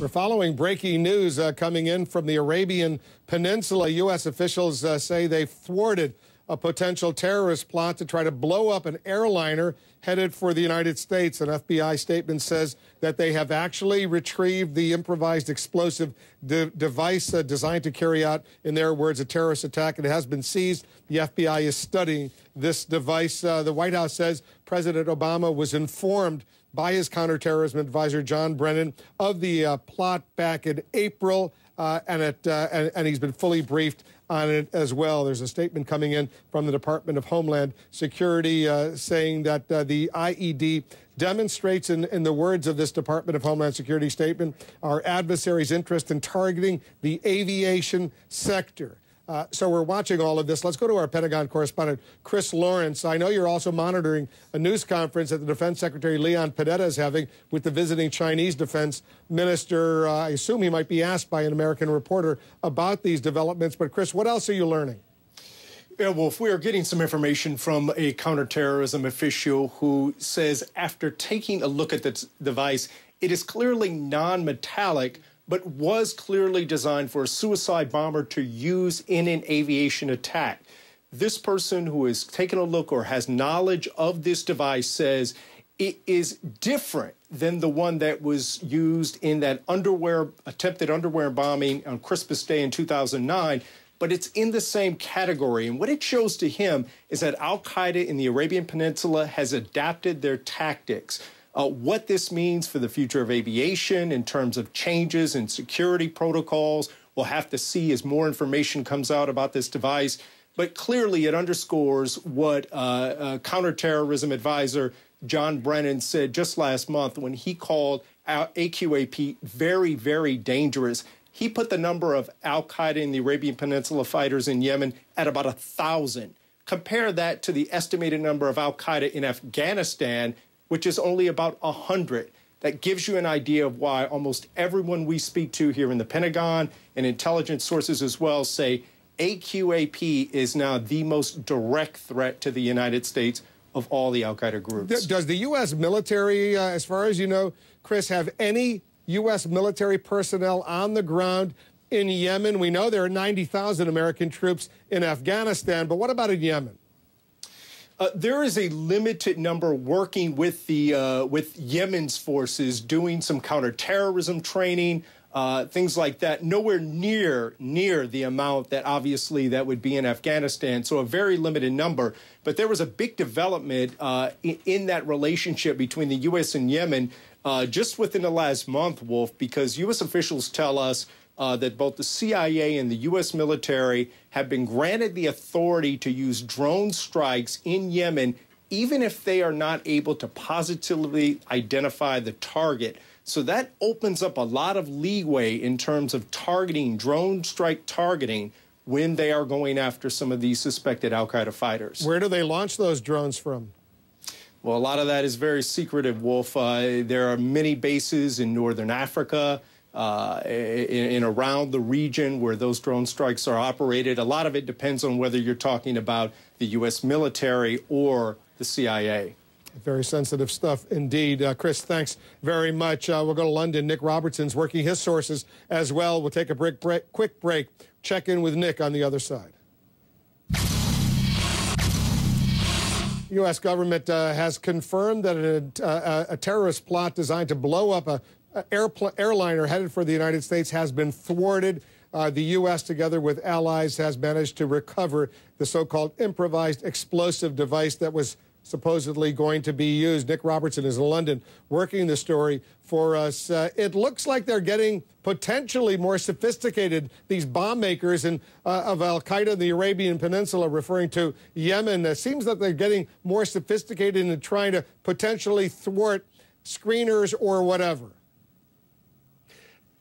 We're following breaking news coming in from the Arabian Peninsula. U.S. officials say they've thwarted a potential terrorist plot to try to blow up an airliner headed for the United States. An FBI statement says that they have actually retrieved the improvised explosive device designed to carry out, in their words, a terrorist attack. It has been seized. The FBI is studying this device. The White House says President Obama was informed by his counterterrorism advisor, John Brennan, of the plot back in April, and he's been fully briefed on it as well. There's a statement coming in from the Department of Homeland Security saying that the IED demonstrates, in the words of this Department of Homeland Security statement, our adversaries' interest in targeting the aviation sector. So we're watching all of this. Let's go to our Pentagon correspondent, Chris Lawrence. I know you're also monitoring a news conference that the Defense Secretary Leon Panetta is having with the visiting Chinese defense minister. I assume he might be asked by an American reporter about these developments. But, Chris, what else are you learning? Yeah, Wolf, we are getting some information from a counterterrorism official who says after taking a look at this device, it is clearly non-metallic, but was clearly designed for a suicide bomber to use in an aviation attack. This person who has taken a look or has knowledge of this device says it is different than the one that was used in that attempted underwear bombing on Christmas Day in 2009, but it's in the same category. And what it shows to him is that al-Qaeda in the Arabian Peninsula has adapted their tactics. What this means for the future of aviation in terms of changes in security protocols, we'll have to see as more information comes out about this device. But clearly it underscores what counterterrorism advisor John Brennan said just last month when he called AQAP very, very dangerous. He put the number of al-Qaeda in the Arabian Peninsula fighters in Yemen at about 1,000. Compare that to the estimated number of al-Qaeda in Afghanistan, which is only about 100. That gives you an idea of why almost everyone we speak to here in the Pentagon and intelligence sources as well say AQAP is now the most direct threat to the United States of all the al-Qaeda groups. Does the U.S. military, as far as you know, Chris, have any U.S. military personnel on the ground in Yemen? We know there are 90,000 American troops in Afghanistan, but what about in Yemen? There is a limited number working with with Yemen's forces, doing some counterterrorism training, things like that. Nowhere near the amount that obviously that would be in Afghanistan. So a very limited number. But there was a big development in that relationship between the U.S. and Yemen just within the last month, Wolf, because U.S. officials tell us that both the CIA and the U.S. military have been granted the authority to use drone strikes in Yemen, even if they are not able to positively identify the target. So that opens up a lot of leeway in terms of targeting, drone strike targeting, when they are going after some of these suspected al-Qaeda fighters. Where do they launch those drones from? Well, a lot of that is very secretive, Wolf. There are many bases in northern Africa, in around the region where those drone strikes are operated. A lot of it depends on whether you're talking about the U.S. military or the CIA. Very sensitive stuff indeed. Chris, thanks very much. We'll go to London. Nick Robertson's working his sources as well. We'll take a quick break. Check in with Nick on the other side. U.S. government has confirmed that a terrorist plot designed to blow up a airliner headed for the United States has been thwarted. The U.S., together with allies, has managed to recover the so-called improvised explosive device that was supposedly going to be used. Nick Robertson is in London working the story for us. It looks like they're getting potentially more sophisticated, these bomb makers of al-Qaeda in the Arabian Peninsula, referring to Yemen. It seems that they're getting more sophisticated in trying to potentially thwart screeners or whatever.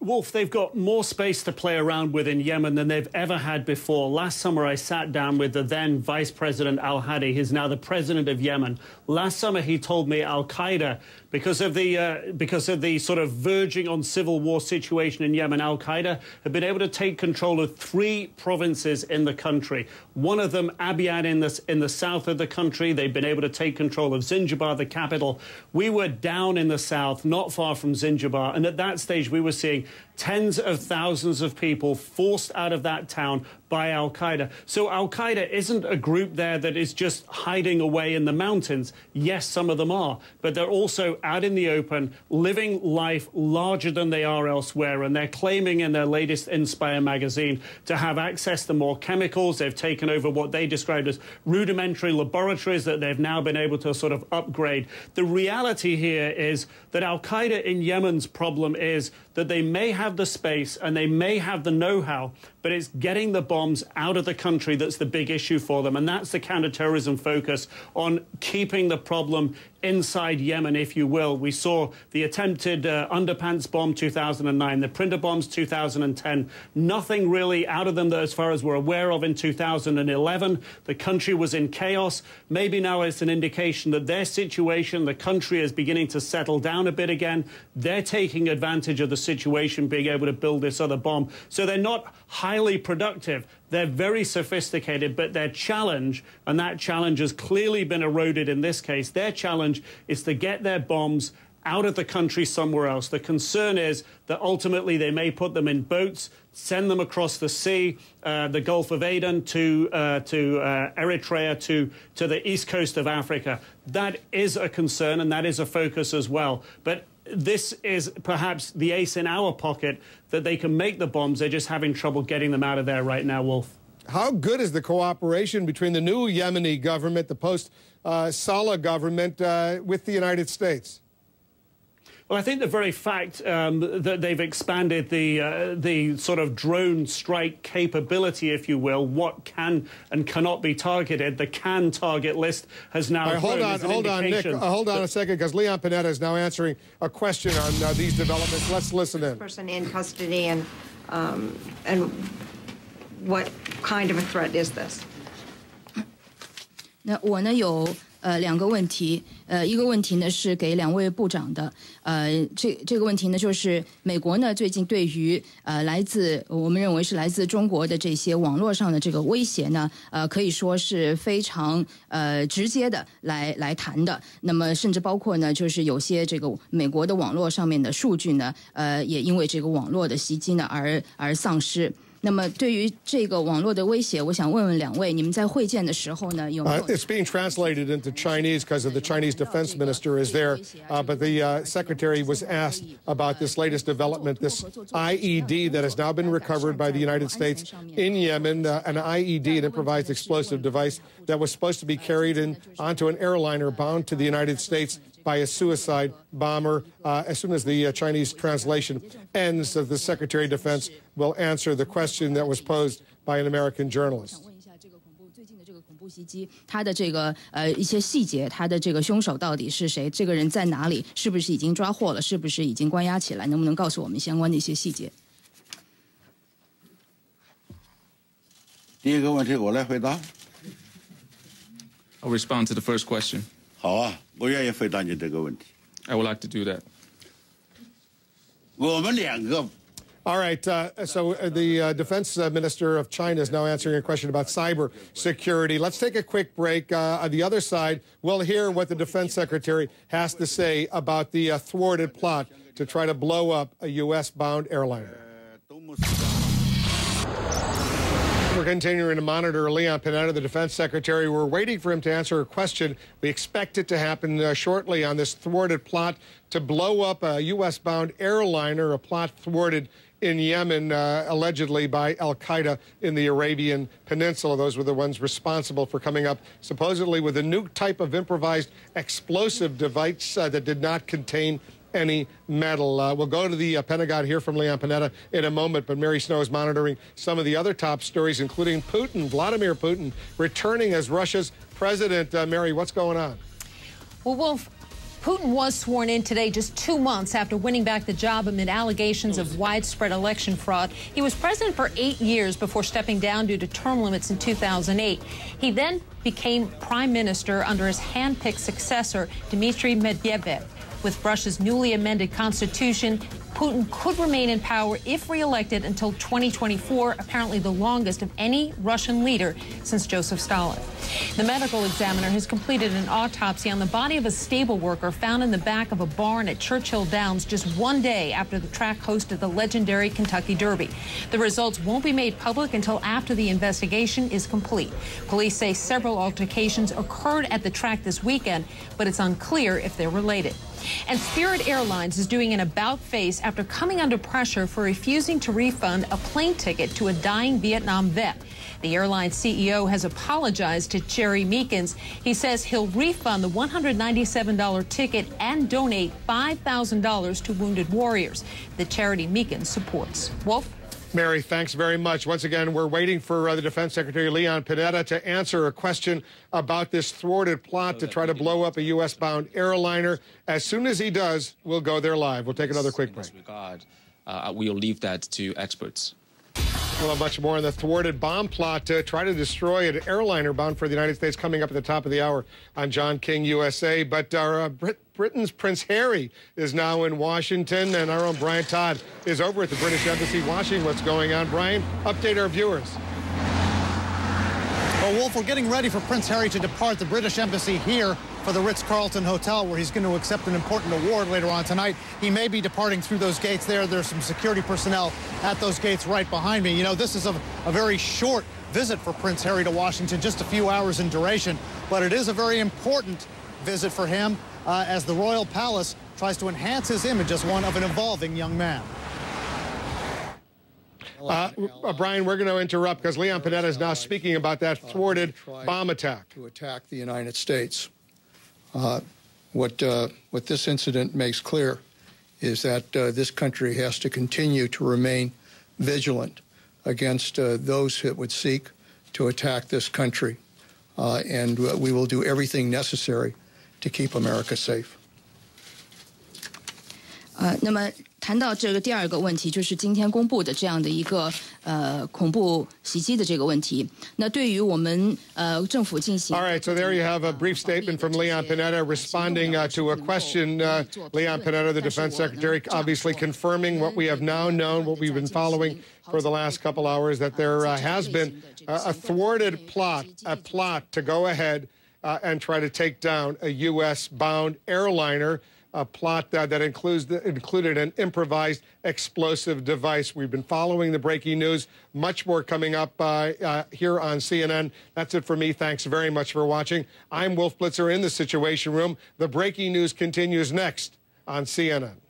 Wolf, they've got more space to play around with in Yemen than they've ever had before. Last summer, I sat down with the then Vice President al-Hadi. He's now the president of Yemen. Last summer, he told me al-Qaeda because of the sort of verging on civil war situation in Yemen. Al-Qaeda have been able to take control of 3 provinces in the country. One of them, Abiyan, in the south of the country. They've been able to take control of Zinjibir, the capital. We were down in the south, not far from Zinjibir, and at that stage we were seeing tens of thousands of people forced out of that town by al-Qaeda. So al-Qaeda isn't a group there that is just hiding away in the mountains. Yes, some of them are, but they're also out in the open, living life larger than they are elsewhere, and they're claiming in their latest Inspire magazine to have access to more chemicals. They've taken over what they described as rudimentary laboratories that they've now been able to sort of upgrade. The reality here is that al-Qaeda in Yemen's problem is that they may have the space and they may have the know-how, but it's getting the bombs out of the country that's the big issue for them. And that's the counterterrorism focus on keeping the problem inside Yemen, if you will. We saw the attempted underpants bomb 2009, the printer bombs 2010, nothing really out of them that as far as we're aware of in 2011. The country was in chaos. Maybe now it's an indication that their situation, the country is beginning to settle down a bit again. They're taking advantage of the situation, being able to build this other bomb. So they're not highly productive. They're very sophisticated, but their challenge, and that challenge has clearly been eroded in this case, their challenge is to get their bombs out of the country somewhere else. The concern is that ultimately they may put them in boats, send them across the sea, the Gulf of Aden to Eritrea, to the east coast of Africa. That is a concern, and that is a focus as well. But this is perhaps the ace in our pocket that they can make the bombs. They're just having trouble getting them out of there right now, Wolf. How good is the cooperation between the new Yemeni government, the post-Saleh government, with the United States? Well, I think the very fact that they've expanded the sort of drone strike capability, if you will, what can and cannot be targeted, the can target list has now grown. Hold on, Nick. Hold on a second, because Leon Panetta is now answering a question on these developments. Let's listen in. Person in custody, and what kind of a threat is this? 那我呢有2个问题，一个问题呢是给2位部长的，这个问题呢就是美国呢最近对于我们认为是来自中国的这些网络上的这个威胁呢，可以说是非常直接的来谈的，那么甚至包括呢就是有些这个美国的网络上面的数据呢，也因为这个网络的袭击呢而丧失。那么对于这个网络的威胁，我想问问2位，你们在会见的时候呢，有没有 It's being translated into Chinese because of the Chinese defense minister is there, but the secretary was asked about this latest development, this IED that has now been recovered by the United States in Yemen, an IED, an improvised explosive device that was supposed to be carried onto an airliner bound to the United States by a suicide bomber. As soon as the Chinese translation ends, the Secretary of Defense will answer the question that was posed by an American journalist. 最近的这个恐怖袭击，它的这个一些细节，它的这个凶手到底是谁？这个人在哪里？是不是已经抓获了？是不是已经关押起来？能不能告诉我们相关的一些细节？第一个问题我来回答。I'll respond to the first question. 好啊，我愿意回答你这个问题。I would like to do that. 我们2个。All right, so the defense minister of China is now answering a question about cyber security. Let's take a quick break. On the other side, we'll hear what the defense secretary has to say about the thwarted plot to try to blow up a U.S.-bound airliner. We're continuing to monitor Leon Panetta, the defense secretary. We're waiting for him to answer a question. We expect it to happen shortly on this thwarted plot to blow up a U.S.-bound airliner, a plot thwarted in Yemen, allegedly by al-Qaeda in the Arabian Peninsula. Those were the ones responsible for coming up supposedly with a new type of improvised explosive device that did not contain any metal. We'll go to the Pentagon, hear from Leon Panetta in a moment, but Mary Snow is monitoring some of the other top stories, including Putin, Vladimir Putin, returning as Russia's president. Mary, what's going on? Well, Wolf, Putin was sworn in today just 2 months after winning back the job amid allegations of widespread election fraud. He was president for 8 years before stepping down due to term limits in 2008. He then became prime minister under his hand-picked successor, Dmitry Medvedev. With Russia's newly amended constitution, Putin could remain in power if reelected until 2024, apparently the longest of any Russian leader since Joseph Stalin. The medical examiner has completed an autopsy on the body of a stable worker found in the back of a barn at Churchill Downs just one day after the track hosted the legendary Kentucky Derby. The results won't be made public until after the investigation is complete. Police say several altercations occurred at the track this weekend, but it's unclear if they're related. And Spirit Airlines is doing an about-face after coming under pressure for refusing to refund a plane ticket to a dying Vietnam vet. The airline's CEO has apologized to Jerry Meekins. He says he'll refund the $197 ticket and donate $5,000 to Wounded Warriors, the charity Meekins supports. Wolf? Mary, thanks very much. Once again, we're waiting for the Defense Secretary Leon Panetta to answer a question about this thwarted plot to try to blow up a U.S.-bound airliner. As soon as he does, we'll go there live. We'll take another quick break. In this regard, we'll leave that to experts. We'll have much more on the thwarted bomb plot to try to destroy an airliner bound for the United States coming up at the top of the hour on John King USA. But our Britain's Prince Harry is now in Washington, and our own Brian Todd is over at the British Embassy watching what's going on. Brian, update our viewers. Well, Wolf, we're getting ready for Prince Harry to depart the British Embassy here for the Ritz-Carlton Hotel, where he's going to accept an important award later on tonight. He may be departing through those gates there. There's some security personnel at those gates right behind me. You know, this is a very short visit for Prince Harry to Washington, just a few hours in duration, but it is a very important visit for him as the Royal Palace tries to enhance his image as one of an evolving young man. Brian, we're going to interrupt because Leon Panetta is now speaking about that thwarted bomb attack. To attack the United States. What this incident makes clear is that this country has to continue to remain vigilant against those that would seek to attack this country. And we will do everything necessary to keep America safe. 那么谈到这个第二个问题，就是今天公布的这样的一个恐怖袭击的这个问题。那对于我们政府进行 All right, so there you have a brief statement from Leon Panetta responding to a question. Leon Panetta, the Defense Secretary, obviously confirming what we have now known, what we've been following for the last couple hours, that there has been a thwarted plot, to go ahead and try to take down a U.S.-bound airliner. A plot that included an improvised explosive device. We've been following the breaking news. Much more coming up here on CNN. That's it for me. Thanks very much for watching. I'm Wolf Blitzer in the Situation Room. The breaking news continues next on CNN.